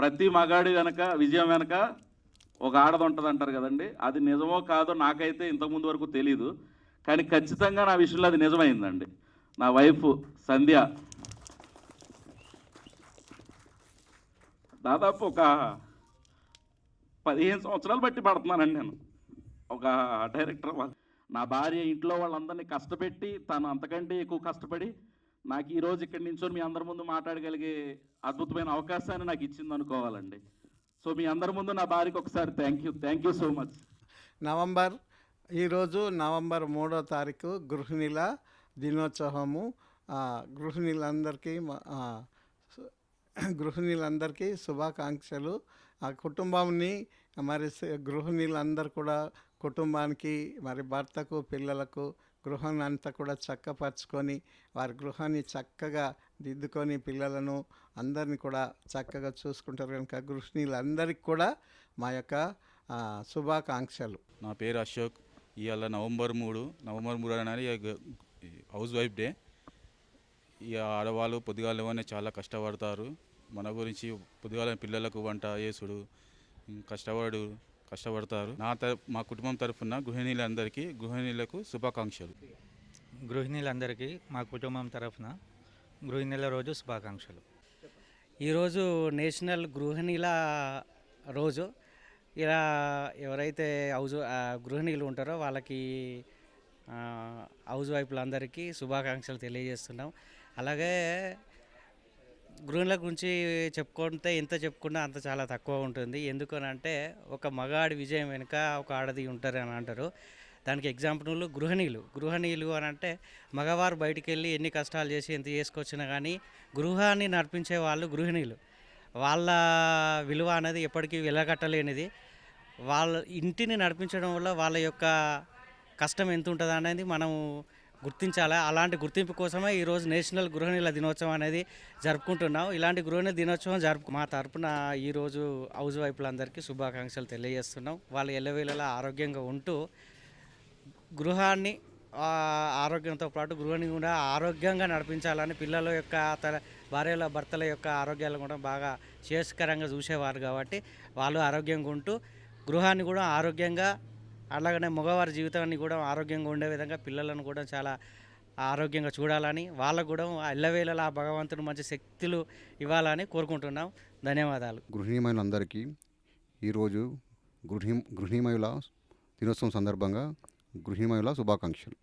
ప్రతి మగాడి వెనక విజయం వెనక ఒక ఆడది ఉంటుంది అంటారు కదండి. అది నిజమో కాదో నాకైతే ఇంతకుముందు వరకు తెలీదు. కానీ ఖచ్చితంగా నా విషయంలో అది నిజమైందండి. నా వైఫ్ సంధ్య దాదాపు ఒక 15 సంవత్సరాలు బట్టి పడుతున్నానండి నేను. ఒక డైరెక్టర్ నా భార్య ఇంట్లో వాళ్ళందరినీ కష్టపెట్టి తను అంతకంటే ఎక్కువ కష్టపడి నాకు ఈరోజు ఇక్కడి నించొని మీ అందరి ముందు మాట్లాడగలిగే అద్భుతమైన అవకాశాన్ని నాకు ఇచ్చింది అనుకోవాలండి. సో మీ అందరి ముందు నా భార్యకి ఒకసారి థ్యాంక్ యూ సో మచ్. ఈరోజు నవంబర్ 3వ తారీఖు గృహిణుల దినోత్సవము. గృహిణులందరికీ శుభాకాంక్షలు. ఆ కుటుంబాన్ని మరి గృహిణులందరూ కూడా కుటుంబానికి మరి భర్తకు పిల్లలకు గృహాన్ని అంతా కూడా చక్కపరుచుకొని వారి గృహాన్ని చక్కగా దిద్దుకొని పిల్లలను అందరినీ కూడా చక్కగా చూసుకుంటారు కనుక గృహిణులందరికీ కూడా మా యొక్క శుభాకాంక్షలు. నా పేరు అశోక్. ఇవాళ నవంబర్ 3 అనేది హౌస్ వైఫ్ డే. ఇక ఆడవాళ్ళు పొద్దుగాలనే చాలా కష్టపడతారు. మన గురించి పొద్దుగాల పిల్లలకు వంట చేసుడు కష్టపడతారు. మా కుటుంబం తరఫున గృహిణులకు శుభాకాంక్షలు. గృహిణులందరికీ మా కుటుంబం తరఫున గృహిణుల రోజు శుభాకాంక్షలు. ఈరోజు నేషనల్ గృహిణుల రోజు. ఇలా ఎవరైతే గృహిణులు ఉంటారో వాళ్ళకి హౌస్ వైఫ్లందరికీ శుభాకాంక్షలు తెలియజేస్తున్నాం. అలాగే గృహిణుల గురించి ఎంత చెప్పుకున్నా అంత చాలా తక్కువ ఉంటుంది. ఎందుకనంటే ఒక మగాడి విజయం వెనుక ఒక ఆడది ఉంటారు అని అంటారు. దానికి ఎగ్జాంపుల్ గృహిణులు అని అంటే మగవారు బయటికి వెళ్ళి ఎన్ని కష్టాలు చేసి ఎంత చేసుకొచ్చినా కానీ గృహాన్ని నడిపించే వాళ్ళు గృహిణులు. వాళ్ళ విలువ అనేది ఎప్పటికీ వెలగట్టలేనిది. వాళ్ళ ఇంటిని నడిపించడం వల్ల వాళ్ళ యొక్క కష్టం ఎంత ఉంటుంది అనేది మనం గుర్తించాలి. అలాంటి గుర్తింపు కోసమే ఈరోజు నేషనల్ గృహిణుల దినోత్సవం అనేది జరుపుకుంటున్నాం. ఇలాంటి గృహిణుల దినోత్సవం మా తరపున ఈరోజు హౌస్ వైఫ్లందరికీ శుభాకాంక్షలు తెలియజేస్తున్నాం. వాళ్ళు ఎల్లవేళలా ఆరోగ్యంగా ఉంటూ గృహాన్ని ఆరోగ్యంతో పాటు గృహిణి కూడా ఆరోగ్యంగా నడిపించాలని పిల్లల యొక్క భార్యల భర్తల యొక్క ఆరోగ్యాలు కూడా బాగా శ్రేయస్కరంగా చూసేవారు కాబట్టి వాళ్ళు ఆరోగ్యంగా ఉంటూ గృహాన్ని కూడా ఆరోగ్యంగా, అలాగనే మగవారి జీవితాన్ని కూడా ఆరోగ్యంగా ఉండే విధంగా పిల్లలను కూడా చాలా ఆరోగ్యంగా చూడాలని వాళ్ళకు కూడా ఎల్లవేళలా భగవంతుడు మంచి శక్తులు ఇవ్వాలని కోరుకుంటున్నాం. ధన్యవాదాలు. గృహిణీమయులందరికీ ఈరోజు గృహిణీమయుల దినోత్సవం సందర్భంగా గృహిణీమయుల శుభాకాంక్షలు.